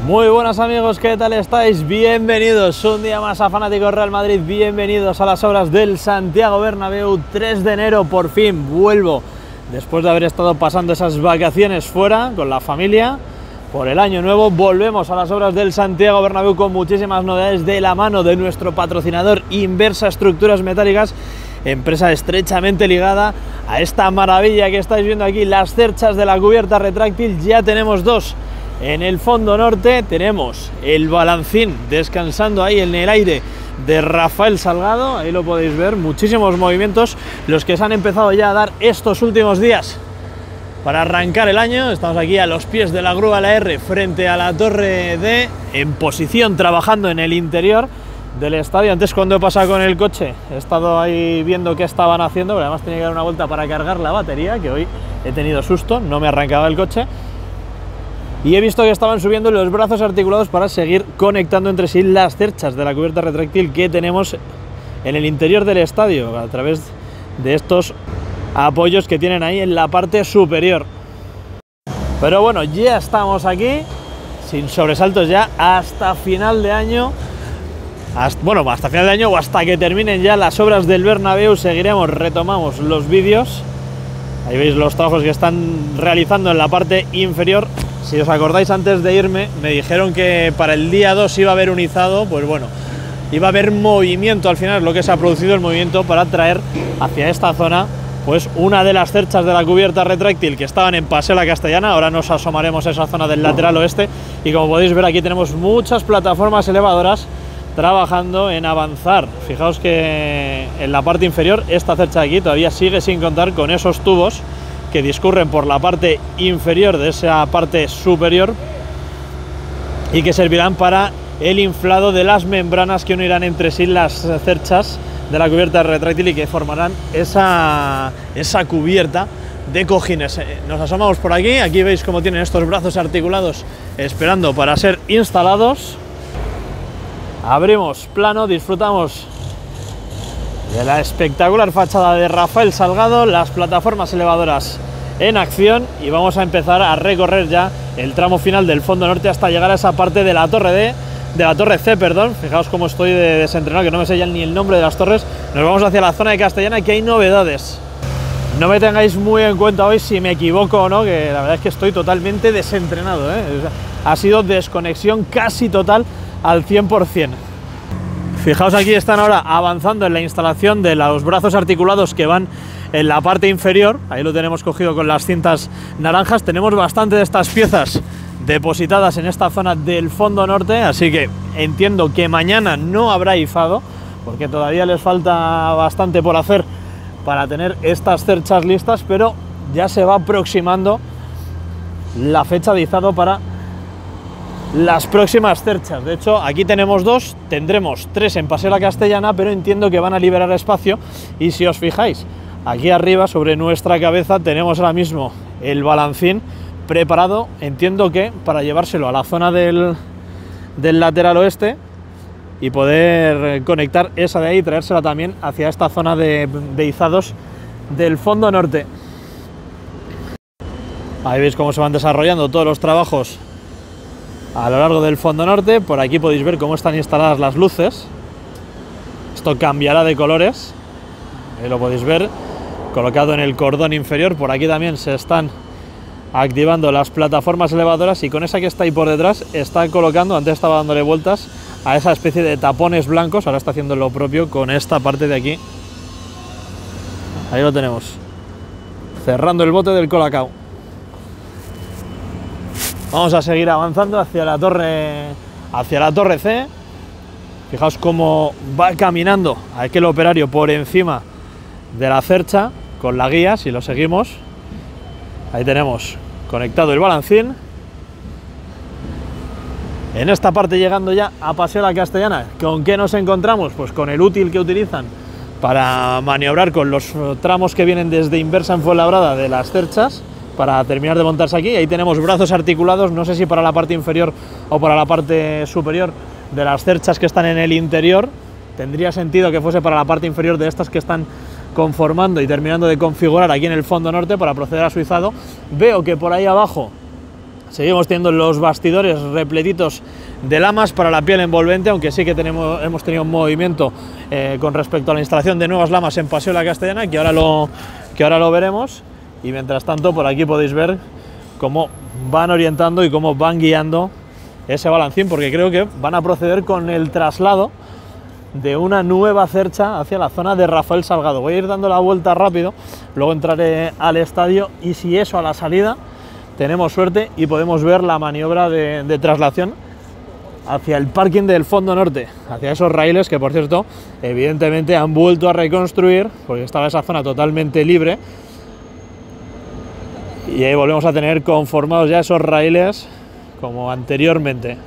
Muy buenas amigos, ¿qué tal estáis? Bienvenidos un día más a Fanáticos Real Madrid, bienvenidos a las obras del Santiago Bernabéu. 3 de enero por fin vuelvo, después de haber estado pasando esas vacaciones fuera con la familia. Por el año nuevo volvemos a las obras del Santiago Bernabéu con muchísimas novedades de la mano de nuestro patrocinador Inversa Estructuras Metálicas, empresa estrechamente ligada a esta maravilla que estáis viendo aquí, las cerchas de la cubierta retráctil. Ya tenemos dos. En el fondo norte tenemos el balancín descansando ahí en el aire de Rafael Salgado, ahí lo podéis ver, muchísimos movimientos los que se han empezado ya a dar estos últimos días para arrancar el año. Estamos aquí a los pies de la grúa la R frente a la torre D, en posición trabajando en el interior del estadio. Antes, cuando he pasado con el coche, he estado ahí viendo qué estaban haciendo, pero además tenía que dar una vuelta para cargar la batería, que hoy he tenido susto, no me arrancaba el coche. Y he visto que estaban subiendo los brazos articulados para seguir conectando entre sí las cerchas de la cubierta retráctil que tenemos en el interior del estadio, a través de estos apoyos que tienen ahí en la parte superior. Pero bueno, ya estamos aquí, sin sobresaltos ya, hasta final de año. Hasta final de año o hasta que terminen ya las obras del Bernabéu, retomamos los vídeos. Ahí veis los trabajos que están realizando en la parte inferior. Si os acordáis, antes de irme me dijeron que para el día 2 iba a haber un izado. Pues bueno, iba a haber movimiento, al final es lo que se ha producido, el movimiento para traer hacia esta zona pues una de las cerchas de la cubierta retráctil que estaban en Paseo La Castellana. Ahora nos asomaremos a esa zona del lateral oeste y como podéis ver aquí tenemos muchas plataformas elevadoras trabajando en avanzar. Fijaos que en la parte inferior esta cercha de aquí todavía sigue sin contar con esos tubos que discurren por la parte inferior de esa parte superior y que servirán para el inflado de las membranas que unirán entre sí las cerchas de la cubierta retráctil y que formarán esa cubierta de cojines. Nos asomamos por aquí, aquí veis cómo tienen estos brazos articulados esperando para ser instalados. Abrimos plano, disfrutamos de la espectacular fachada de Rafael Salgado, las plataformas elevadoras en acción, y vamos a empezar a recorrer ya el tramo final del fondo norte hasta llegar a esa parte de la torre D, de la torre C, perdón. Fijaos cómo estoy de desentrenado, que no me sé ya ni el nombre de las torres. Nos vamos hacia la zona de Castellana, que hay novedades. No me tengáis muy en cuenta hoy si me equivoco o no, que la verdad es que estoy totalmente desentrenado, ¿eh? Ha sido desconexión casi total al 100%. Fijaos, aquí están ahora avanzando en la instalación de los brazos articulados que van en la parte inferior. Ahí lo tenemos cogido con las cintas naranjas. Tenemos bastante de estas piezas depositadas en esta zona del fondo norte, así que entiendo que mañana no habrá izado, porque todavía les falta bastante por hacer para tener estas cerchas listas, pero ya se va aproximando la fecha de izado para las próximas cerchas. De hecho, aquí tenemos dos, tendremos 3 en Paseo La Castellana, pero entiendo que van a liberar espacio. Y si os fijáis, aquí arriba sobre nuestra cabeza tenemos ahora mismo el balancín preparado, entiendo que para llevárselo a la zona del lateral oeste y poder conectar esa de ahí y traérsela también hacia esta zona de izados del fondo norte. Ahí veis cómo se van desarrollando todos los trabajos a lo largo del fondo norte. Por aquí podéis ver cómo están instaladas las luces. Esto cambiará de colores, ahí lo podéis ver, colocado en el cordón inferior. Por aquí también se están activando las plataformas elevadoras, y con esa que está ahí por detrás está colocando, antes estaba dándole vueltas a esa especie de tapones blancos, ahora está haciendo lo propio con esta parte de aquí. Ahí lo tenemos, cerrando el bote del Colacao. Vamos a seguir avanzando hacia la torre C. Fijaos cómo va caminando aquel operario por encima de la cercha con la guía. Si lo seguimos, ahí tenemos conectado el balancín. En esta parte, llegando ya a Paseo La Castellana, ¿con qué nos encontramos? Pues con el útil que utilizan para maniobrar con los tramos que vienen desde Inversa en Fuenlabrada de las cerchas, para terminar de montarse aquí. Ahí tenemos brazos articulados, no sé si para la parte inferior o para la parte superior de las cerchas que están en el interior. Tendría sentido que fuese para la parte inferior de estas que están conformando y terminando de configurar aquí en el fondo norte para proceder a su izado. Veo que por ahí abajo Seguimos teniendo los bastidores repletitos de lamas para la piel envolvente, aunque sí que hemos tenido un movimiento con respecto a la instalación de nuevas lamas en Paseo La Castellana, que ahora lo veremos. Y mientras tanto, por aquí podéis ver cómo van orientando y cómo van guiando ese balancín, porque creo que van a proceder con el traslado de una nueva cercha hacia la zona de Rafael Salgado. Voy a ir dando la vuelta rápido, luego entraré al estadio y si eso a la salida tenemos suerte y podemos ver la maniobra de traslación hacia el parking del Fondo Norte, hacia esos raíles que, por cierto, evidentemente han vuelto a reconstruir porque estaba esa zona totalmente libre y ahí volvemos a tener conformados ya esos raíles como anteriormente.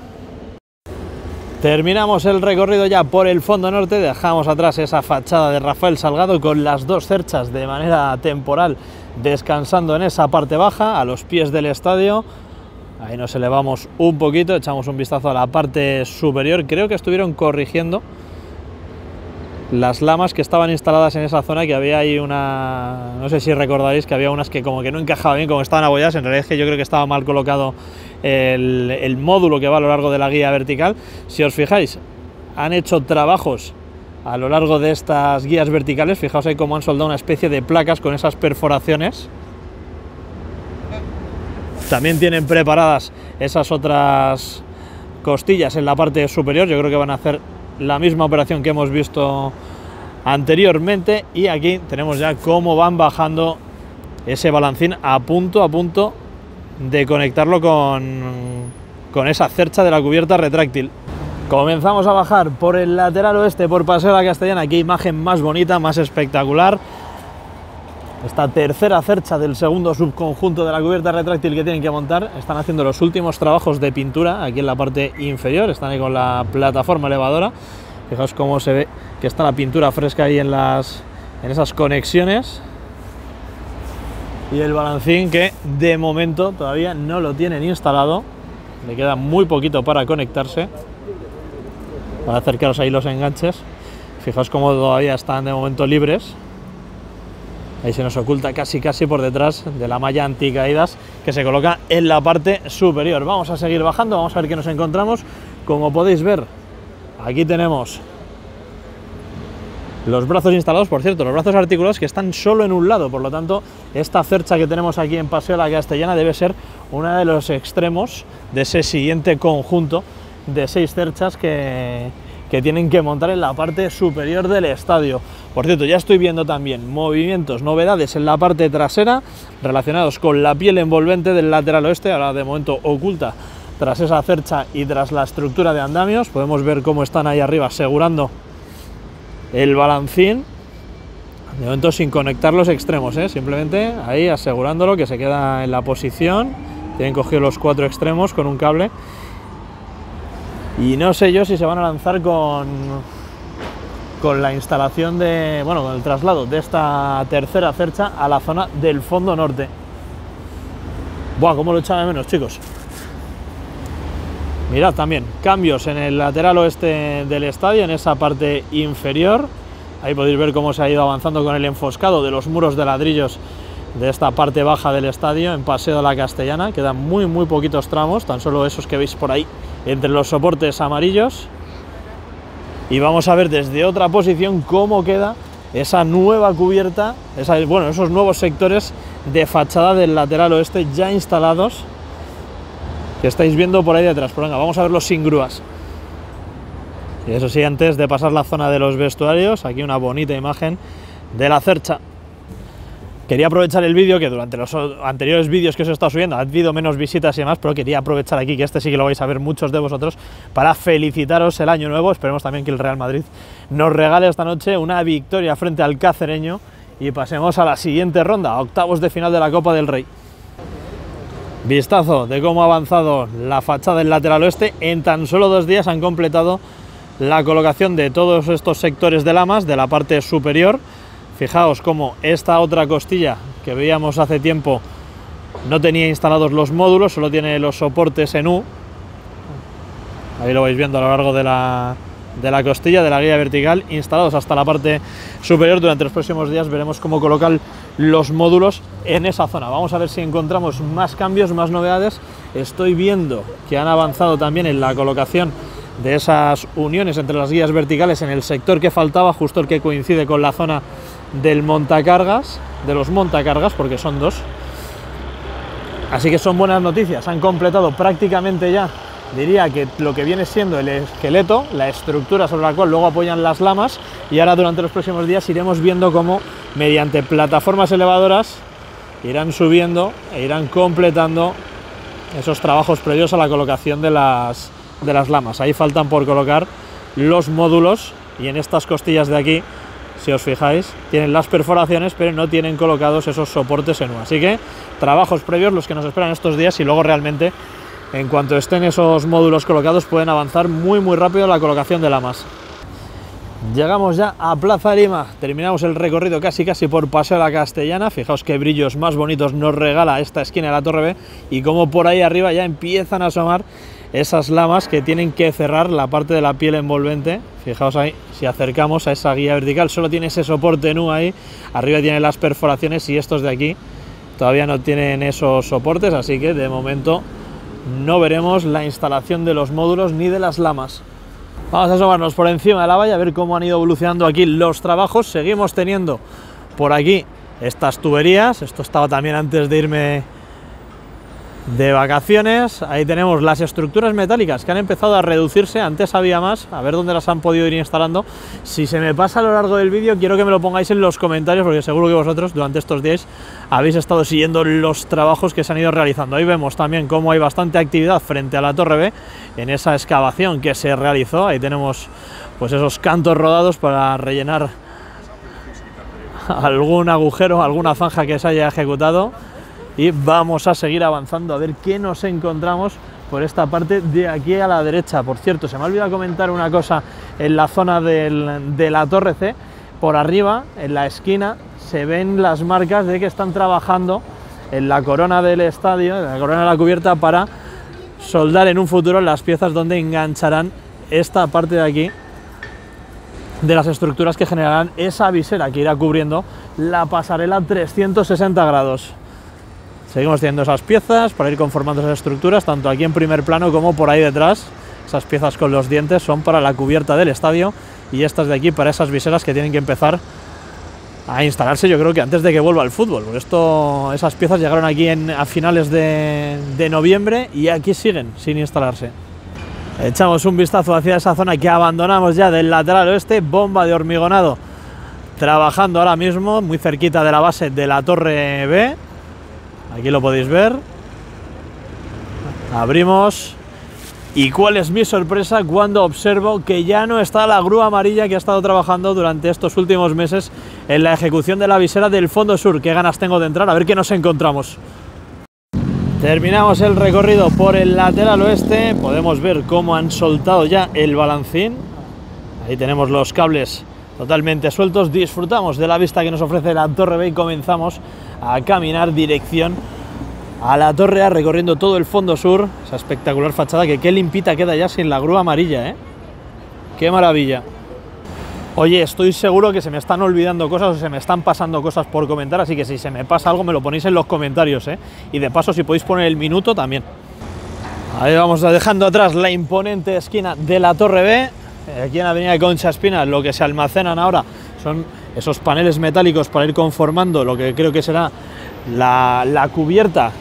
Terminamos el recorrido ya por el Fondo Norte, dejamos atrás esa fachada de Rafael Salgado con las dos cerchas de manera temporal descansando en esa parte baja, a los pies del estadio. Ahí nos elevamos un poquito, echamos un vistazo a la parte superior. Creo que estuvieron corrigiendo las lamas que estaban instaladas en esa zona, que había ahí una... no sé si recordaréis que había unas que como que no encajaban bien, como estaban abolladas. En realidad es que yo creo que estaba mal colocado el módulo que va a lo largo de la guía vertical. Si os fijáis, han hecho trabajos a lo largo de estas guías verticales. Fijaos ahí cómo han soldado una especie de placas con esas perforaciones. También tienen preparadas esas otras costillas en la parte superior. Yo creo que van a hacer la misma operación que hemos visto anteriormente. Y aquí tenemos ya cómo van bajando ese balancín a punto de conectarlo con esa cercha de la cubierta retráctil. Comenzamos a bajar por el lateral oeste, por Paseo La Castellana. Qué imagen más bonita, más espectacular. Esta tercera cercha del segundo subconjunto de la cubierta retráctil que tienen que montar. Están haciendo los últimos trabajos de pintura aquí en la parte inferior. Están ahí con la plataforma elevadora. Fijaos cómo se ve que está la pintura fresca ahí en esas conexiones. Y el balancín que de momento todavía no lo tienen instalado. Le queda muy poquito para conectarse. Voy a acercaros ahí los enganches. Fijaos cómo todavía están de momento libres. Ahí se nos oculta casi por detrás de la malla anticaídas que se coloca en la parte superior. Vamos a seguir bajando, vamos a ver qué nos encontramos. Como podéis ver, aquí tenemos los brazos instalados, por cierto, los brazos articulados que están solo en un lado. Por lo tanto, esta cercha que tenemos aquí en Paseo La Castellana debe ser uno de los extremos de ese siguiente conjunto de 6 cerchas que tienen que montar en la parte superior del estadio. Por cierto, ya estoy viendo también movimientos, novedades en la parte trasera relacionados con la piel envolvente del lateral oeste, ahora de momento oculta tras esa cercha y tras la estructura de andamios. Podemos ver cómo están ahí arriba asegurando el balancín, de momento sin conectar los extremos, simplemente ahí asegurándolo, que se queda en la posición. Tienen cogido los 4 extremos con un cable. Y no sé yo si se van a lanzar con la instalación de, bueno, con el traslado de esta tercera cercha a la zona del Fondo Norte. Buah, cómo lo echaba de menos, chicos. Mirad también, cambios en el lateral oeste del estadio, en esa parte inferior. Ahí podéis ver cómo se ha ido avanzando con el enfoscado de los muros de ladrillos de esta parte baja del estadio en Paseo La Castellana. Quedan muy poquitos tramos, tan solo esos que veis por ahí entre los soportes amarillos. Y vamos a ver desde otra posición cómo queda esa nueva cubierta, esos nuevos sectores de fachada del lateral oeste ya instalados, que estáis viendo por ahí detrás. Pero venga, vamos a verlos sin grúas. Y eso sí, antes de pasar la zona de los vestuarios, aquí una bonita imagen de la cercha. Quería aprovechar el vídeo, que durante los anteriores vídeos que os he estado subiendo ha habido menos visitas y demás, pero quería aprovechar aquí, que este sí que lo vais a ver muchos de vosotros, para felicitaros el año nuevo. Esperemos también que el Real Madrid nos regale esta noche una victoria frente al Cacereño y pasemos a la siguiente ronda, a octavos de final de la Copa del Rey. Vistazo de cómo ha avanzado la fachada del lateral oeste. En tan solo 2 días han completado la colocación de todos estos sectores de lamas de la parte superior. Fijaos cómo esta otra costilla que veíamos hace tiempo no tenía instalados los módulos, solo tiene los soportes en U. Ahí lo vais viendo a lo largo de la costilla de la guía vertical, instalados hasta la parte superior. Durante los próximos días veremos cómo colocan los módulos en esa zona. Vamos a ver si encontramos más cambios, más novedades. Estoy viendo que han avanzado también en la colocación de esas uniones entre las guías verticales en el sector que faltaba, justo el que coincide con la zona del montacargas, de los montacargas, porque son dos. Así que son buenas noticias, han completado prácticamente ya, diría que lo que viene siendo el esqueleto, la estructura sobre la cual luego apoyan las lamas, y ahora durante los próximos días iremos viendo cómo mediante plataformas elevadoras irán subiendo e irán completando esos trabajos previos a la colocación de las lamas. Ahí faltan por colocar los módulos, y en estas costillas de aquí, si os fijáis, tienen las perforaciones pero no tienen colocados esos soportes en U. Así que trabajos previos los que nos esperan estos días, y luego realmente en cuanto estén esos módulos colocados pueden avanzar muy rápido la colocación de lamas. Llegamos ya a Plaza Lima, terminamos el recorrido casi por Paseo de la Castellana. Fijaos qué brillos más bonitos nos regala esta esquina de la Torre B, y como por ahí arriba ya empiezan a asomar esas lamas que tienen que cerrar la parte de la piel envolvente. Fijaos ahí, si acercamos a esa guía vertical, solo tiene ese soporte nu ahí, arriba tiene las perforaciones, y estos de aquí todavía no tienen esos soportes, así que de momento no veremos la instalación de los módulos ni de las lamas. Vamos a asomarnos por encima de la valla a ver cómo han ido evolucionando aquí los trabajos. Seguimos teniendo por aquí estas tuberías, esto estaba también antes de irme de vacaciones. Ahí tenemos las estructuras metálicas que han empezado a reducirse, antes había más, a ver dónde las han podido ir instalando. Si se me pasa a lo largo del vídeo, quiero que me lo pongáis en los comentarios, porque seguro que vosotros durante estos días habéis estado siguiendo los trabajos que se han ido realizando. Ahí vemos también cómo hay bastante actividad frente a la Torre B en esa excavación que se realizó. Ahí tenemos pues esos cantos rodados para rellenar algún agujero, alguna zanja que se haya ejecutado. Y vamos a seguir avanzando a ver qué nos encontramos por esta parte de aquí a la derecha. Por cierto, se me ha olvidado comentar una cosa en la zona de la Torre C. Por arriba, en la esquina, se ven las marcas de que están trabajando en la corona del estadio, en la corona de la cubierta, para soldar en un futuro las piezas donde engancharán esta parte de aquí de las estructuras que generarán esa visera que irá cubriendo la pasarela 360 grados. Seguimos teniendo esas piezas para ir conformando esas estructuras, tanto aquí en primer plano como por ahí detrás. Esas piezas con los dientes son para la cubierta del estadio, y estas de aquí para esas viseras que tienen que empezar a instalarse, yo creo que antes de que vuelva el fútbol. Esas piezas llegaron aquí a finales de noviembre y aquí siguen sin instalarse. Echamos un vistazo hacia esa zona que abandonamos ya del lateral oeste. Bomba de hormigonado trabajando ahora mismo muy cerquita de la base de la Torre B. Aquí lo podéis ver. Abrimos. ¿Y cuál es mi sorpresa cuando observo que ya no está la grúa amarilla que ha estado trabajando durante estos últimos meses en la ejecución de la visera del fondo sur? Qué ganas tengo de entrar a ver qué nos encontramos. Terminamos el recorrido por el lateral oeste. Podemos ver cómo han soltado ya el balancín. Ahí tenemos los cables totalmente sueltos. Disfrutamos de la vista que nos ofrece la Torre B y comenzamos a caminar dirección a la Torre A, recorriendo todo el fondo sur. Esa espectacular fachada que qué limpita queda ya sin la grúa amarilla, ¿eh? ¡Qué maravilla! Oye, estoy seguro que se me están olvidando cosas o se me están pasando cosas por comentar, así que si se me pasa algo me lo ponéis en los comentarios, ¿eh? Y de paso, si podéis poner el minuto también. Ahí vamos dejando atrás la imponente esquina de la Torre B. Aquí en Avenida Concha Espina lo que se almacenan ahora son esos paneles metálicos para ir conformando lo que creo que será la cubierta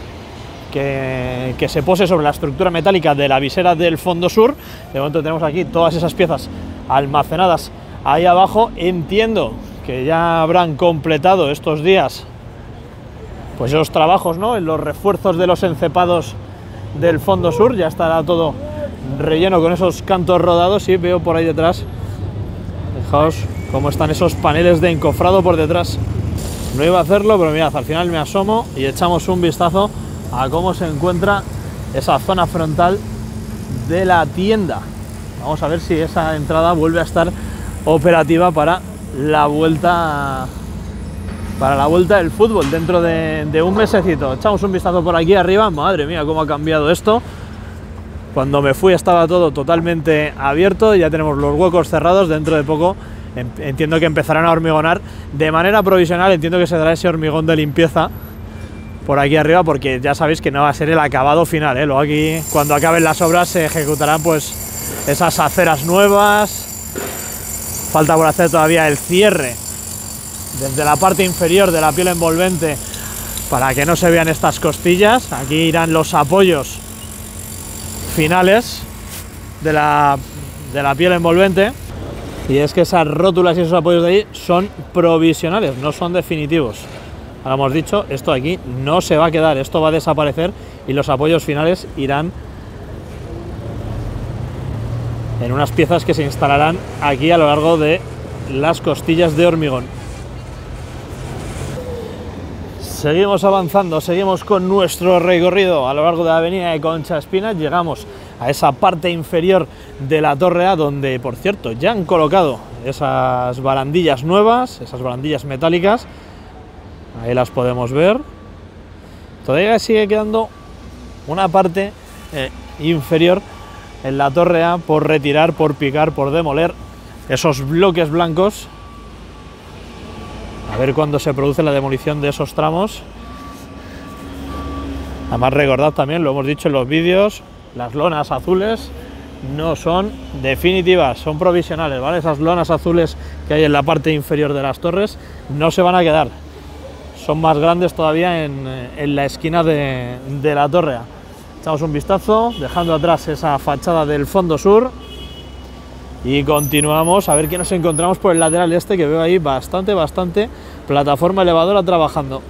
que se pose sobre la estructura metálica de la visera del fondo sur. De momento tenemos aquí todas esas piezas almacenadas ahí abajo. Entiendo que ya habrán completado estos días pues esos trabajos, ¿no?, en los refuerzos de los encepados del fondo sur. Ya estará todo relleno con esos cantos rodados, y veo por ahí detrás, fijaos cómo están esos paneles de encofrado por detrás. No iba a hacerlo, pero mirad, al final me asomo y echamos un vistazo a cómo se encuentra esa zona frontal de la tienda. Vamos a ver si esa entrada vuelve a estar operativa para la vuelta del fútbol dentro de un mesecito. Echamos un vistazo por aquí arriba. Madre mía, cómo ha cambiado esto. Cuando me fui estaba todo totalmente abierto, ya tenemos los huecos cerrados. Dentro de poco entiendo que empezarán a hormigonar de manera provisional. Entiendo que se dará ese hormigón de limpieza por aquí arriba, porque ya sabéis que no va a ser el acabado final, ¿eh? Luego aquí, cuando acaben las obras, se ejecutarán pues esas aceras nuevas. Falta por hacer todavía el cierre desde la parte inferior de la piel envolvente para que no se vean estas costillas. Aquí irán los apoyos finales de la piel envolvente. Y es que esas rótulas y esos apoyos de ahí son provisionales, no son definitivos. Ahora hemos dicho, esto de aquí no se va a quedar, esto va a desaparecer y los apoyos finales irán en unas piezas que se instalarán aquí a lo largo de las costillas de hormigón. Seguimos avanzando, seguimos con nuestro recorrido a lo largo de la avenida de Concha Espinas. Llegamos a esa parte inferior de la torre A, donde, por cierto, ya han colocado esas barandillas nuevas, esas barandillas metálicas. Ahí las podemos ver. Todavía sigue quedando una parte inferior en la torre A por retirar, por picar, por demoler esos bloques blancos. A ver cuándo se produce la demolición de esos tramos. Además, recordad también, lo hemos dicho en los vídeos, las lonas azules no son definitivas, son provisionales, ¿vale? Esas lonas azules que hay en la parte inferior de las torres no se van a quedar. Son más grandes todavía en la esquina de la torre A. Echamos un vistazo, dejando atrás esa fachada del fondo sur. Y continuamos a ver qué nos encontramos por el lateral este, que veo ahí bastante plataforma elevadora trabajando.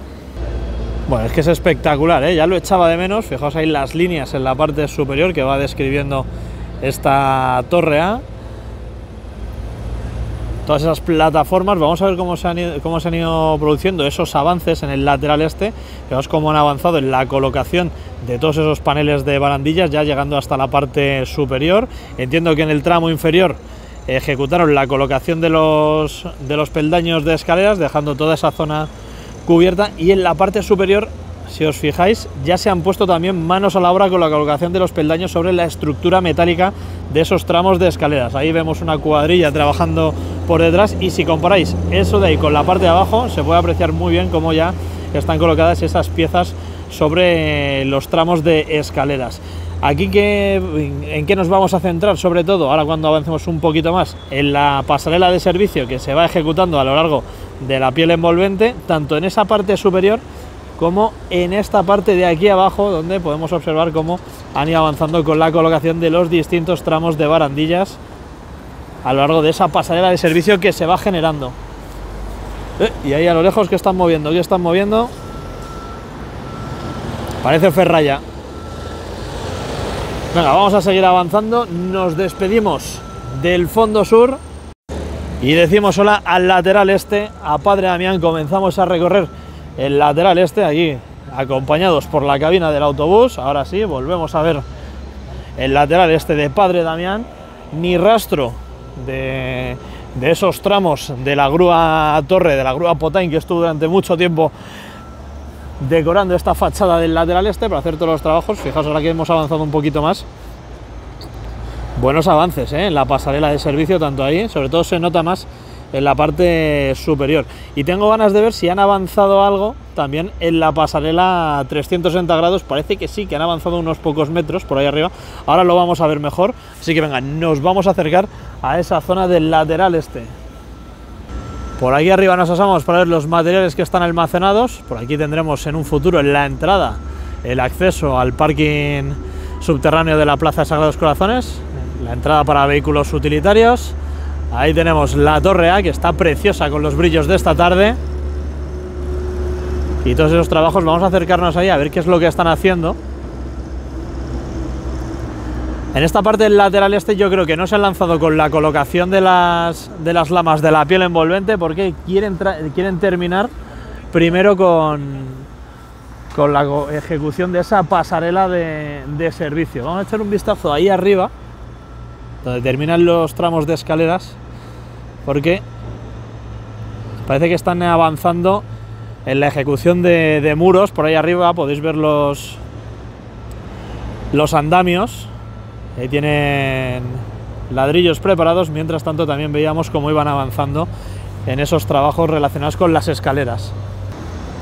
Bueno, es que es espectacular, ¿eh? Ya lo echaba de menos. Fijaos ahí las líneas en la parte superior que va describiendo esta torre A. Todas esas plataformas, vamos a ver cómo se han ido produciendo esos avances en el lateral este. Fijaos cómo han avanzado en la colocación de todos esos paneles de barandillas, ya llegando hasta la parte superior. Entiendo que en el tramo inferior ejecutaron la colocación de los peldaños de escaleras, dejando toda esa zona cubierta, y en la parte superior, si os fijáis, ya se han puesto también manos a la obra con la colocación de los peldaños sobre la estructura metálica de esos tramos de escaleras. Ahí vemos una cuadrilla trabajando por detrás, y si comparáis eso de ahí con la parte de abajo, se puede apreciar muy bien cómo ya están colocadas esas piezas sobre los tramos de escaleras. Aquí, ¿en qué nos vamos a centrar? Sobre todo, ahora cuando avancemos un poquito más, en la pasarela de servicio que se va ejecutando a lo largo de la piel envolvente, tanto en esa parte superior como en esta parte de aquí abajo, donde podemos observar cómo han ido avanzando con la colocación de los distintos tramos de barandillas a lo largo de esa pasarela de servicio que se va generando. Y ahí a lo lejos, ¿qué están moviendo? ¿Qué están moviendo? Parece ferralla. Venga, vamos a seguir avanzando. Nos despedimos del fondo sur y decimos hola al lateral este, a Padre Damián. Comenzamos a recorrer el lateral este, aquí acompañados por la cabina del autobús. Ahora sí, volvemos a ver el lateral este de Padre Damián. Ni rastro de esos tramos de la grúa Torre, de la grúa Potain, que estuvo durante mucho tiempo decorando esta fachada del lateral este para hacer todos los trabajos. Fijaos, ahora que hemos avanzado un poquito más, buenos avances en la pasarela de servicio, tanto ahí, sobre todo se nota más en la parte superior. Y tengo ganas de ver si han avanzado algo también en la pasarela 360 grados. Parece que sí, que han avanzado unos pocos metros por ahí arriba. Ahora lo vamos a ver mejor. Así que venga, nos vamos a acercar a esa zona del lateral este. Por aquí arriba nos asamos para ver los materiales que están almacenados. Por aquí tendremos en un futuro en la entrada el acceso al parking subterráneo de la Plaza de Sagrados Corazones, la entrada para vehículos utilitarios. Ahí tenemos la Torre A, que está preciosa con los brillos de esta tarde. Y todos esos trabajos, vamos a acercarnos ahí a ver qué es lo que están haciendo. En esta parte del lateral este yo creo que no se han lanzado con la colocación de las lamas de la piel envolvente, porque quieren terminar primero con la ejecución de esa pasarela de servicio. Vamos a echar un vistazo ahí arriba, donde terminan los tramos de escaleras, porque parece que están avanzando en la ejecución de muros. Por ahí arriba podéis ver los andamios. Ahí tienen ladrillos preparados. Mientras tanto también veíamos cómo iban avanzando en esos trabajos relacionados con las escaleras.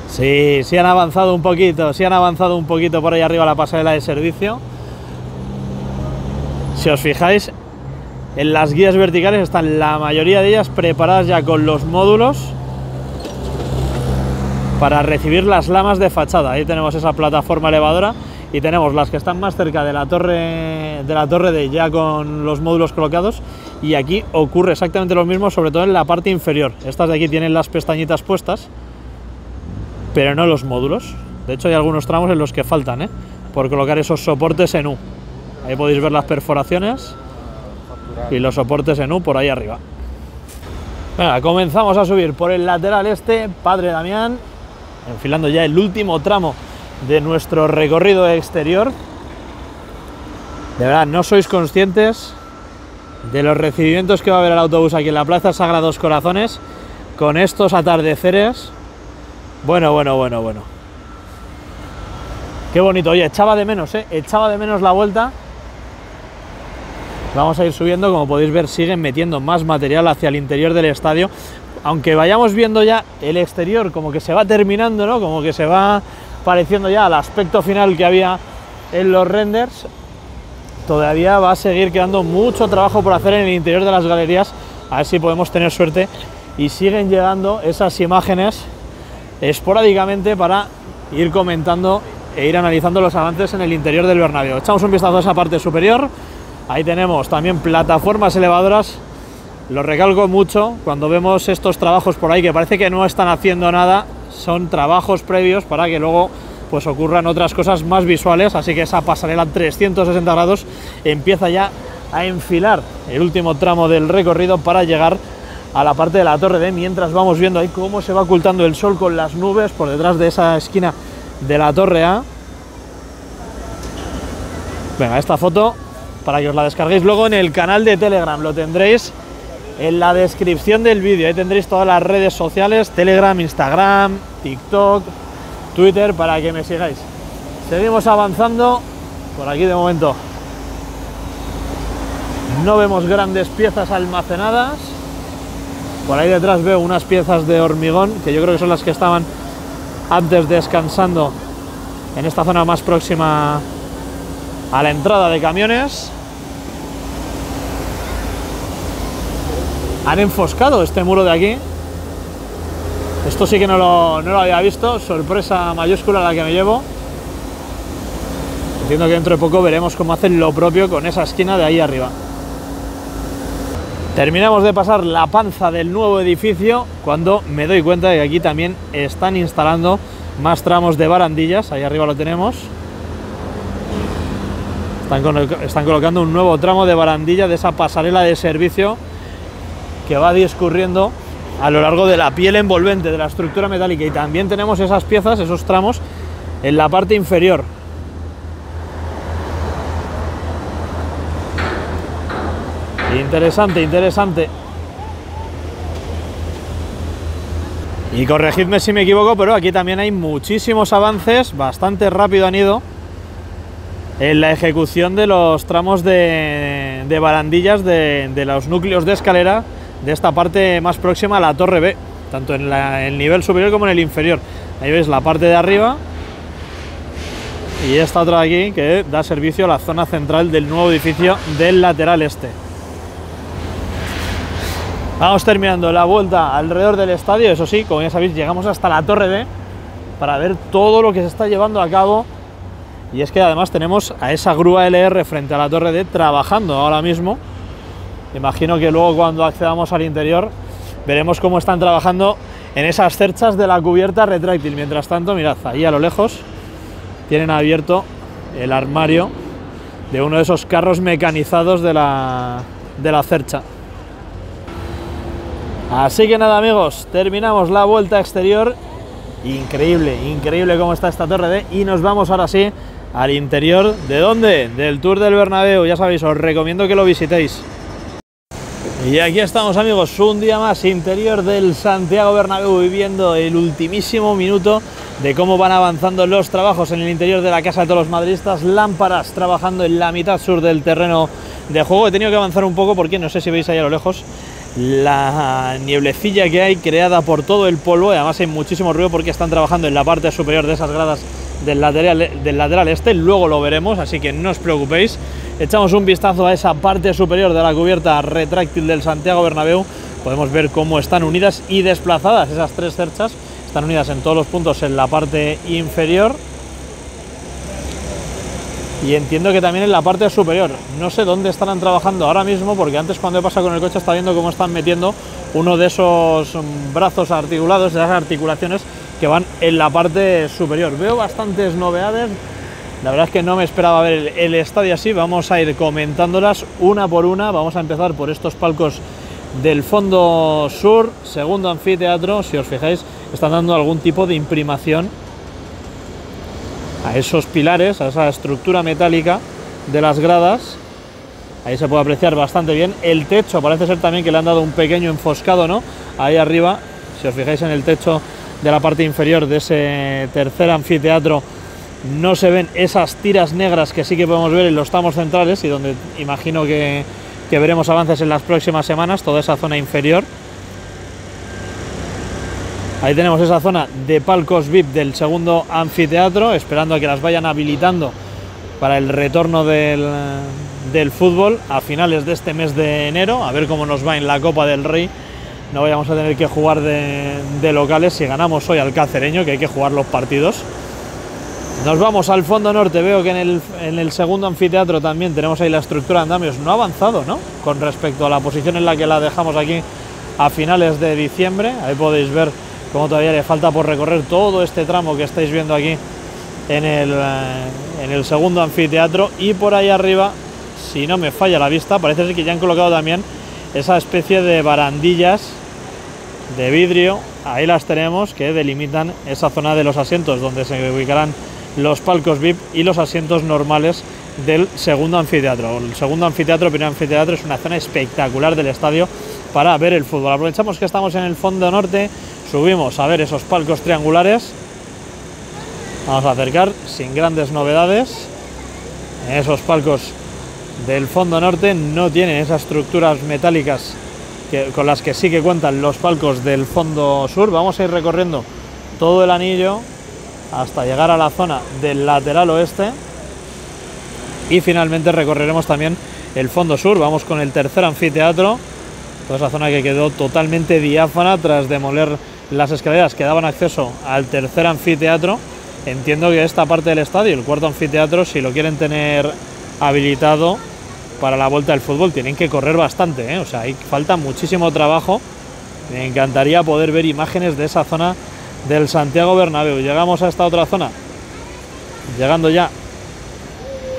Sí, sí han avanzado un poquito por ahí arriba la pasarela de servicio. Si os fijáis, en las guías verticales están la mayoría de ellas preparadas ya con los módulos para recibir las lamas de fachada. Ahí tenemos esa plataforma elevadora y tenemos las que están más cerca de la torre D ya con los módulos colocados, y aquí ocurre exactamente lo mismo, sobre todo en la parte inferior. Estas de aquí tienen las pestañitas puestas, pero no los módulos. De hecho hay algunos tramos en los que faltan por colocar esos soportes en U. Ahí podéis ver las perforaciones y los soportes en U por ahí arriba. Venga, comenzamos a subir por el lateral este, Padre Damián, enfilando ya el último tramo de nuestro recorrido exterior. De verdad, no sois conscientes de los recibimientos que va a haber el autobús aquí en la Plaza Sagrados Corazones con estos atardeceres. Bueno. Qué bonito. Oye, echaba de menos la vuelta. Vamos a ir subiendo, como podéis ver, siguen metiendo más material hacia el interior del estadio. Aunque vayamos viendo ya el exterior como que se va terminando, ¿no? Como que se va pareciendo ya al aspecto final que había en los renders, todavía va a seguir quedando mucho trabajo por hacer en el interior de las galerías. A ver si podemos tener suerte y siguen llegando esas imágenes esporádicamente para ir comentando e ir analizando los avances en el interior del Bernabéu. Echamos un vistazo a esa parte superior. Ahí tenemos también plataformas elevadoras. Lo recalco mucho cuando vemos estos trabajos por ahí que parece que no están haciendo nada, son trabajos previos para que luego pues ocurran otras cosas más visuales. Así que esa pasarela 360 grados empieza ya a enfilar el último tramo del recorrido para llegar a la parte de la Torre D, mientras vamos viendo ahí cómo se va ocultando el sol con las nubes por detrás de esa esquina de la Torre A. Venga, esta foto para que os la descarguéis luego en el canal de Telegram, lo tendréis en la descripción del vídeo. Ahí tendréis todas las redes sociales, Telegram, Instagram, TikTok, Twitter, para que me sigáis. Seguimos avanzando. Por aquí de momento no vemos grandes piezas almacenadas. Por ahí detrás veo unas piezas de hormigón que yo creo que son las que estaban antes descansando en esta zona más próxima a la entrada de camiones. Han enfoscado este muro de aquí. Esto sí que no lo había visto. Sorpresa mayúscula la que me llevo. Entiendo que dentro de poco veremos cómo hacen lo propio con esa esquina de ahí arriba. Terminamos de pasar la panza del nuevo edificio cuando me doy cuenta de que aquí también están instalando más tramos de barandillas. Ahí arriba lo tenemos. Están colocando un nuevo tramo de barandilla de esa pasarela de servicio que va discurriendo a lo largo de la piel envolvente de la estructura metálica, y también tenemos esas piezas, esos tramos en la parte inferior. Interesante. Y corregidme si me equivoco, pero aquí también hay muchísimos avances, bastante rápido han ido en la ejecución de los tramos de barandillas de los núcleos de escalera de esta parte más próxima a la Torre B, tanto en el nivel superior como en el inferior. Ahí veis la parte de arriba y esta otra de aquí que da servicio a la zona central del nuevo edificio del lateral este. Vamos terminando la vuelta alrededor del estadio. Eso sí, como ya sabéis, llegamos hasta la Torre D para ver todo lo que se está llevando a cabo. Y es que además tenemos a esa grúa LR frente a la Torre D trabajando ahora mismo. Imagino que luego cuando accedamos al interior veremos cómo están trabajando en esas cerchas de la cubierta retráctil. Mientras tanto, mirad, ahí a lo lejos tienen abierto el armario de uno de esos carros mecanizados de la cercha. Así que nada, amigos, terminamos la vuelta exterior. Increíble cómo está esta Torre D, y nos vamos ahora sí al interior. ¿De dónde? Del Tour del Bernabéu. Ya sabéis, os recomiendo que lo visitéis. Y aquí estamos, amigos, un día más interior del Santiago Bernabéu, viviendo el ultimísimo minuto de cómo van avanzando los trabajos en el interior de la casa de todos los madridistas. Lámparas trabajando en la mitad sur del terreno de juego. He tenido que avanzar un poco porque no sé si veis ahí a lo lejos la nieblecilla que hay creada por todo el polvo, y además hay muchísimo ruido porque están trabajando en la parte superior de esas gradas del lateral este. Luego lo veremos, así que no os preocupéis. Echamos un vistazo a esa parte superior de la cubierta retráctil del Santiago Bernabéu. Podemos ver cómo están unidas y desplazadas esas tres cerchas. Están unidas en todos los puntos en la parte inferior. Y entiendo que también en la parte superior. No sé dónde estarán trabajando ahora mismo, porque antes cuando he pasado con el coche estaba viendo cómo están metiendo uno de esos brazos articulados, de esas articulaciones que van en la parte superior. Veo bastantes novedades. La verdad es que no me esperaba ver el estadio así. Vamos a ir comentándolas una por una. Vamos a empezar por estos palcos del fondo sur, segundo anfiteatro. Si os fijáis, están dando algún tipo de imprimación a esos pilares, a esa estructura metálica de las gradas. Ahí se puede apreciar bastante bien. El techo parece ser también que le han dado un pequeño enfoscado, ¿no? Ahí arriba, si os fijáis en el techo de la parte inferior de ese tercer anfiteatro, no se ven esas tiras negras que sí que podemos ver en los tramos centrales y donde imagino que veremos avances en las próximas semanas, toda esa zona inferior. Ahí tenemos esa zona de palcos VIP del segundo anfiteatro, esperando a que las vayan habilitando para el retorno del fútbol a finales de este mes de enero, a ver cómo nos va en la Copa del Rey. No vayamos a tener que jugar de locales si ganamos hoy al Cacereño, que hay que jugar los partidos. Nos vamos al fondo norte. Veo que en el segundo anfiteatro también tenemos ahí la estructura de andamios. No ha avanzado, ¿no?, con respecto a la posición en la que la dejamos aquí a finales de diciembre. Ahí podéis ver cómo todavía le falta por recorrer todo este tramo que estáis viendo aquí en el segundo anfiteatro. Y por ahí arriba, si no me falla la vista, parece ser que ya han colocado también esa especie de barandillas de vidrio. Ahí las tenemos, que delimitan esa zona de los asientos donde se ubicarán los palcos VIP y los asientos normales del segundo anfiteatro. El segundo anfiteatro, primer anfiteatro, es una zona espectacular del estadio para ver el fútbol. Aprovechamos que estamos en el fondo norte, subimos a ver esos palcos triangulares. Vamos a acercar sin grandes novedades. Esos palcos del fondo norte no tienen esas estructuras metálicas con las que sí que cuentan los palcos del fondo sur. Vamos a ir recorriendo todo el anillo hasta llegar a la zona del lateral oeste y finalmente recorreremos también el fondo sur. Vamos con el tercer anfiteatro, toda esa zona que quedó totalmente diáfana tras demoler las escaleras que daban acceso al tercer anfiteatro. Entiendo que esta parte del estadio, el cuarto anfiteatro, si lo quieren tener habilitado para la vuelta del fútbol, tienen que correr bastante, ¿eh? O sea, ahí falta muchísimo trabajo. Me encantaría poder ver imágenes de esa zona del Santiago Bernabéu. Llegamos a esta otra zona, llegando ya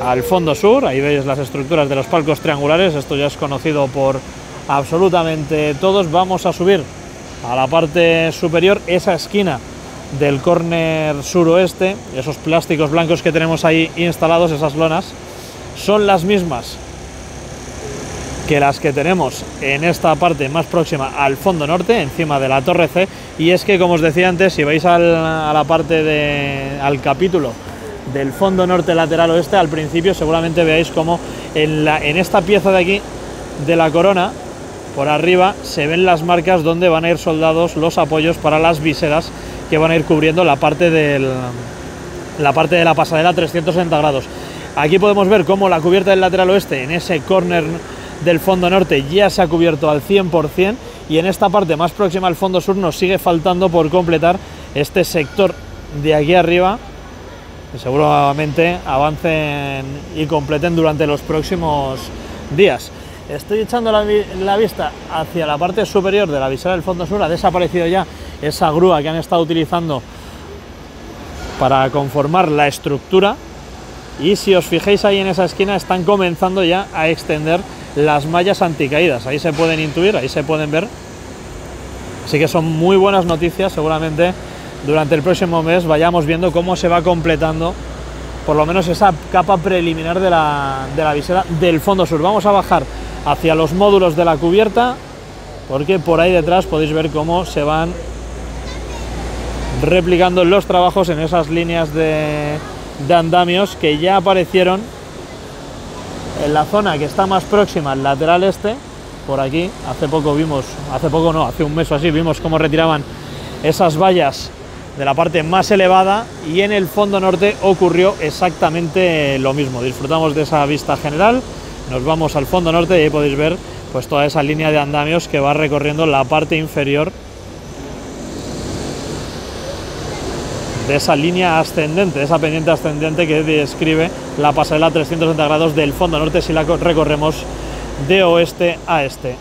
al fondo sur. Ahí veis las estructuras de los palcos triangulares. Esto ya es conocido por absolutamente todos. Vamos a subir a la parte superior, esa esquina del córner suroeste. Esos plásticos blancos que tenemos ahí instalados, esas lonas, son las mismas que las que tenemos en esta parte más próxima al fondo norte, encima de la Torre C. Y es que, como os decía antes, si vais a la parte al capítulo del fondo norte lateral oeste, al principio seguramente veáis como en esta pieza de aquí de la corona, por arriba, se ven las marcas donde van a ir soldados los apoyos para las viseras que van a ir cubriendo la parte de la pasarela 360 grados. Aquí podemos ver cómo la cubierta del lateral oeste, en ese córner del fondo norte, ya se ha cubierto al 100%, y en esta parte más próxima al fondo sur nos sigue faltando por completar este sector de aquí arriba, que seguramente avancen y completen durante los próximos días. Estoy echando la vista hacia la parte superior de la visera del fondo sur. Ha desaparecido ya esa grúa que han estado utilizando para conformar la estructura, y si os fijáis ahí en esa esquina, están comenzando ya a extender las mallas anticaídas. Ahí se pueden intuir, ahí se pueden ver. Así que son muy buenas noticias. Seguramente durante el próximo mes vayamos viendo cómo se va completando por lo menos esa capa preliminar de la visera del fondo sur. Vamos a bajar hacia los módulos de la cubierta, porque por ahí detrás podéis ver cómo se van replicando los trabajos en esas líneas de andamios que ya aparecieron en la zona que está más próxima al lateral este, por aquí, hace un mes o así, vimos cómo retiraban esas vallas de la parte más elevada, y en el fondo norte ocurrió exactamente lo mismo. Disfrutamos de esa vista general, nos vamos al fondo norte y ahí podéis ver pues toda esa línea de andamios que va recorriendo la parte inferior de esa línea ascendente, de esa pendiente ascendente que describe la pasarela 360 grados del fondo norte si la recorremos de oeste a este.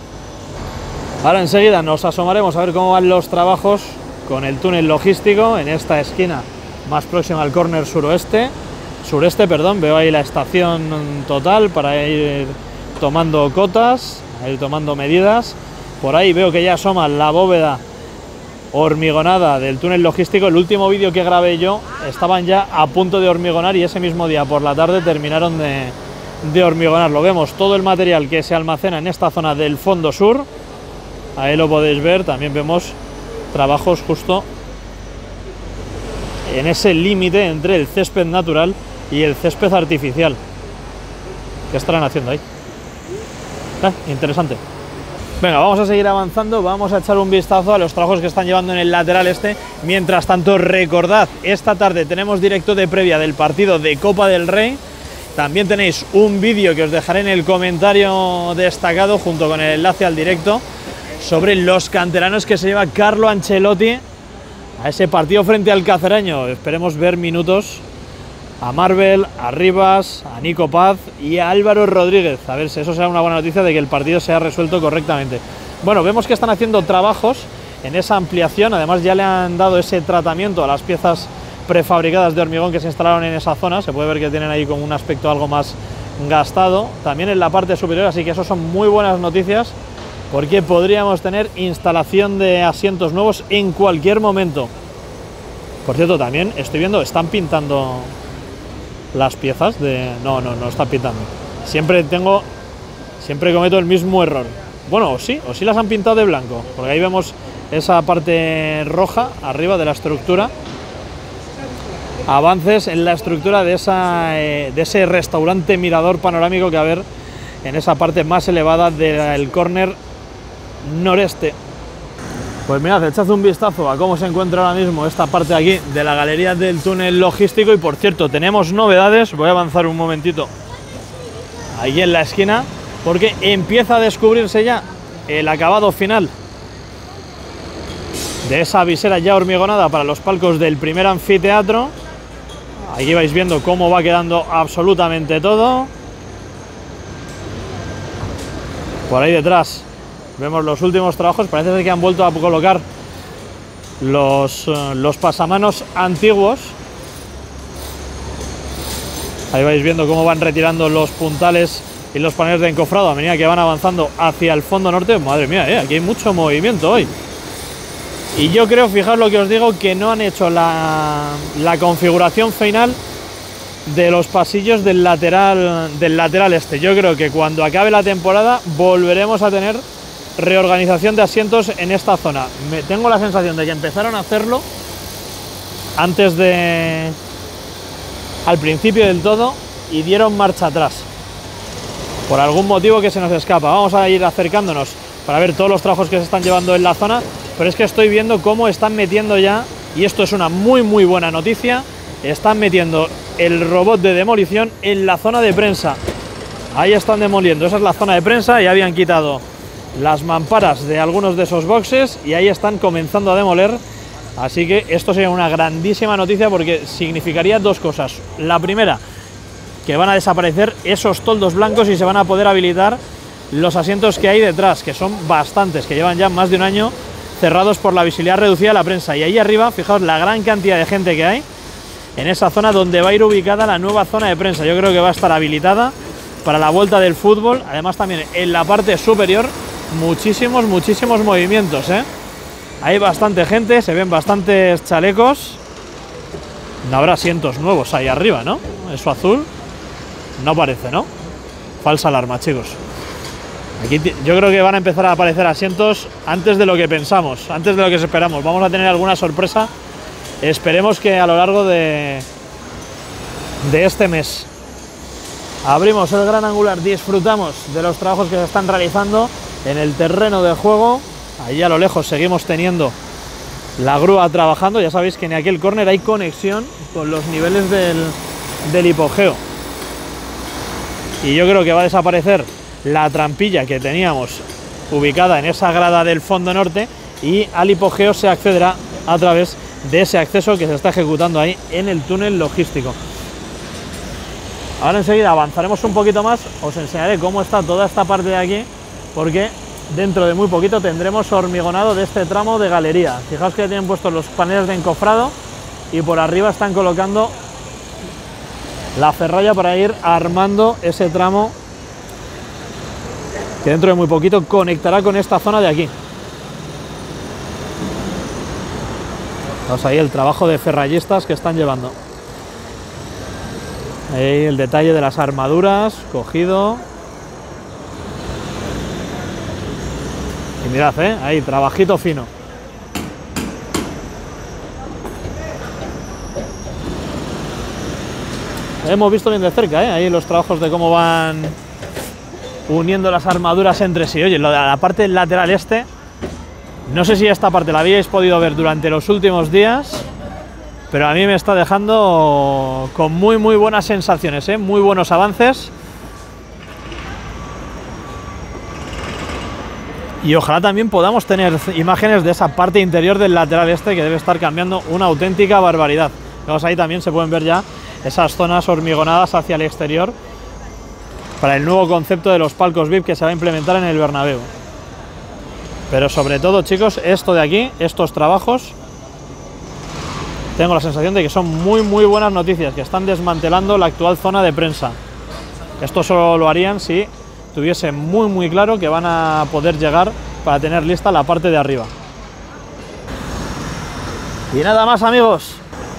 Ahora enseguida nos asomaremos a ver cómo van los trabajos con el túnel logístico en esta esquina más próxima al córner sureste, veo ahí la estación total para ir tomando cotas, a ir tomando medidas. Por ahí veo que ya asoma la bóveda hormigonada del túnel logístico. El último vídeo que grabé yo estaban ya a punto de hormigonar y ese mismo día por la tarde terminaron de hormigonar. Lo vemos todo el material que se almacena en esta zona del fondo sur, ahí lo podéis ver. También vemos trabajos justo en ese límite entre el césped natural y el césped artificial. ¿Qué estarán haciendo ahí? Interesante. Venga, vamos a seguir avanzando, vamos a echar un vistazo a los trabajos que están llevando en el lateral este. Mientras tanto, recordad, esta tarde tenemos directo de previa del partido de Copa del Rey. También tenéis un vídeo que os dejaré en el comentario destacado junto con el enlace al directo sobre los canteranos que se lleva Carlo Ancelotti a ese partido frente al Cacereño. Esperemos ver minutos a Marvel, a Rivas, a Nico Paz y a Álvaro Rodríguez. A ver si eso será una buena noticia de que el partido se ha resuelto correctamente. Bueno, vemos que están haciendo trabajos en esa ampliación. Además ya le han dado ese tratamiento a las piezas prefabricadas de hormigón que se instalaron en esa zona. Se puede ver que tienen ahí como un aspecto algo más gastado. También en la parte superior, así que eso son muy buenas noticias, porque podríamos tener instalación de asientos nuevos en cualquier momento. Por cierto, también estoy viendo, están pintando las piezas de... No están pintando. Siempre cometo el mismo error. Bueno, o sí las han pintado de blanco, porque ahí vemos esa parte roja arriba de la estructura. Avances en la estructura de ese restaurante mirador panorámico que va a haber en esa parte más elevada del córner noreste. Pues mirad, echad un vistazo a cómo se encuentra ahora mismo esta parte de aquí de la galería del túnel logístico. Y por cierto, tenemos novedades. Voy a avanzar un momentito ahí en la esquina, porque empieza a descubrirse ya el acabado final de esa visera ya hormigonada para los palcos del primer anfiteatro. Aquí vais viendo cómo va quedando absolutamente todo. Por ahí detrás vemos los últimos trabajos. Parece ser que han vuelto a colocar los pasamanos antiguos. Ahí vais viendo cómo van retirando los puntales y los paneles de encofrado a medida que van avanzando hacia el fondo norte. Madre mía, aquí hay mucho movimiento hoy. Y yo creo, fijaos lo que os digo, que no han hecho la configuración final de los pasillos del lateral este. Yo creo que cuando acabe la temporada volveremos a tener reorganización de asientos en esta zona. Tengo la sensación de que empezaron a hacerlo al principio del todo y dieron marcha atrás. Por algún motivo que se nos escapa. Vamos a ir acercándonos para ver todos los trabajos que se están llevando en la zona. Pero es que estoy viendo cómo están metiendo ya, y esto es una muy buena noticia, están metiendo el robot de demolición en la zona de prensa. Ahí están demoliendo, esa es la zona de prensa, ya habían quitado las mamparas de algunos de esos boxes y ahí están comenzando a demoler. Así que esto sería una grandísima noticia, porque significaría dos cosas. La primera, que van a desaparecer esos toldos blancos y se van a poder habilitar los asientos que hay detrás, que son bastantes, que llevan ya más de un año cerrados por la visibilidad reducida de la prensa. Y ahí arriba, fijaos la gran cantidad de gente que hay en esa zona donde va a ir ubicada la nueva zona de prensa. Yo creo que va a estar habilitada para la vuelta del fútbol. Además también en la parte superior muchísimos movimientos, Hay bastante gente, se ven bastantes chalecos. No habrá asientos nuevos ahí arriba, ¿no? Eso azul no parece, ¿no? Falsa alarma, chicos. Aquí yo creo que van a empezar a aparecer asientos antes de lo que pensamos, antes de lo que esperamos. Vamos a tener alguna sorpresa, esperemos que a lo largo de este mes. abrimos el gran angular, disfrutamos de los trabajos que se están realizando en el terreno de juego. Ahí a lo lejos seguimos teniendo la grúa trabajando. Ya sabéis que en aquel córner hay conexión con los niveles del hipogeo. Y yo creo que va a desaparecer la trampilla que teníamos ubicada en esa grada del fondo norte, y al hipogeo se accederá a través de ese acceso que se está ejecutando ahí en el túnel logístico. Ahora enseguida avanzaremos un poquito más, os enseñaré cómo está toda esta parte de aquí, porque dentro de muy poquito tendremos hormigonado de este tramo de galería. Fijaos que ya tienen puestos los paneles de encofrado y por arriba están colocando la ferralla para ir armando ese tramo que dentro de muy poquito conectará con esta zona de aquí. Vamos ahí el trabajo de ferrallistas que están llevando. Ahí el detalle de las armaduras cogido. Y mirad, ahí trabajito fino. Hemos visto bien de cerca, ahí los trabajos de cómo van uniendo las armaduras entre sí. Oye, la parte lateral este, no sé si esta parte la habíais podido ver durante los últimos días, pero a mí me está dejando con muy buenas sensaciones, muy buenos avances. Y ojalá también podamos tener imágenes de esa parte interior del lateral este, que debe estar cambiando una auténtica barbaridad. Vamos, ahí también se pueden ver ya esas zonas hormigonadas hacia el exterior para el nuevo concepto de los palcos VIP que se va a implementar en el Bernabéu. Pero sobre todo, chicos, esto de aquí, estos trabajos, tengo la sensación de que son muy buenas noticias, que están desmantelando la actual zona de prensa. Esto solo lo harían si tuviese muy claro que van a poder llegar para tener lista la parte de arriba. Y nada más, amigos,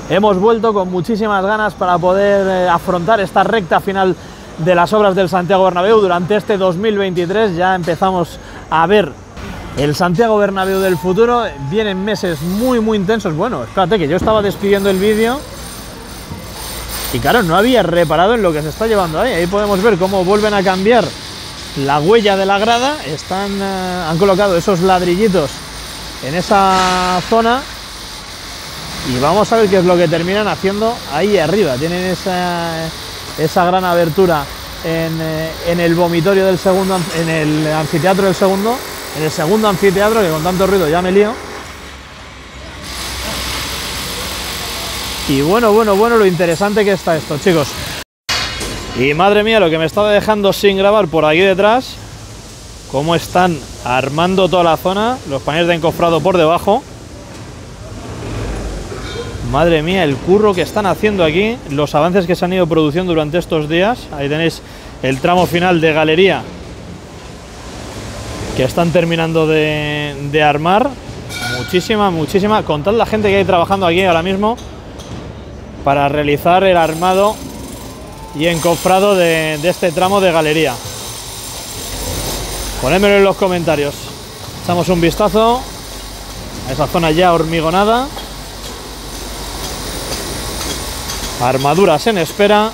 hemos vuelto con muchísimas ganas para poder afrontar esta recta final de las obras del Santiago Bernabéu. Durante este 2023 ya empezamos a ver el Santiago Bernabéu del futuro. Vienen meses muy intensos. Bueno, espérate, que yo estaba despidiendo el vídeo y claro, no había reparado en lo que se está llevando ahí. Ahí podemos ver cómo vuelven a cambiar la huella de la grada. Han colocado esos ladrillitos en esa zona y vamos a ver qué es lo que terminan haciendo ahí arriba. Tienen esa gran abertura en el vomitorio del segundo, en el anfiteatro del segundo, en el segundo anfiteatro, que con tanto ruido ya me lío. Y bueno, lo interesante que está esto, chicos. Y madre mía, lo que me estaba dejando sin grabar por aquí detrás, cómo están armando toda la zona, los paneles de encofrado por debajo. Madre mía, el curro que están haciendo aquí, los avances que se han ido produciendo durante estos días. Ahí tenéis el tramo final de galería que están terminando de armar. Muchísima. Contad la gente que hay trabajando aquí ahora mismo para realizar el armado y encofrado de este tramo de galería. Ponedmelo en los comentarios. Echamos un vistazo a esa zona ya hormigonada. Armaduras en espera.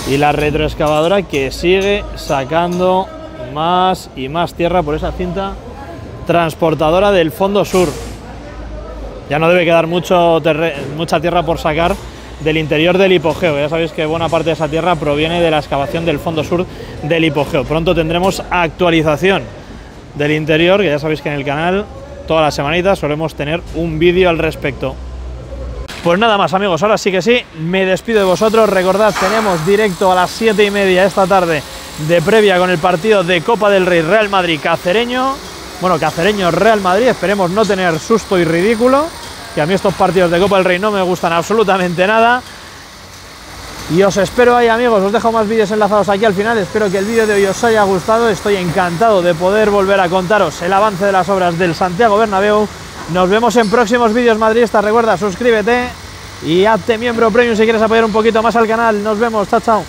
Y la retroexcavadora que sigue sacando más y más tierra por esa cinta transportadora del fondo sur. Ya no debe quedar mucha tierra por sacar del interior del hipogeo. Ya sabéis que buena parte de esa tierra proviene de la excavación del fondo sur del hipogeo. Pronto tendremos actualización del interior, que ya sabéis que en el canal todas las semanitas solemos tener un vídeo al respecto. Pues nada más, amigos, ahora sí que sí, me despido de vosotros. Recordad, tenemos directo a las 7:30 esta tarde de previa con el partido de Copa del Rey Real Madrid-Cacereño. Bueno, Cacereño-Real Madrid, esperemos no tener susto y ridículo, que a mí estos partidos de Copa del Rey no me gustan absolutamente nada. Y os espero ahí, amigos, os dejo más vídeos enlazados aquí al final. Espero que el vídeo de hoy os haya gustado. Estoy encantado de poder volver a contaros el avance de las obras del Santiago Bernabéu. Nos vemos en próximos vídeos madridistas. Recuerda, suscríbete y hazte miembro premium si quieres apoyar un poquito más al canal. Nos vemos, chao.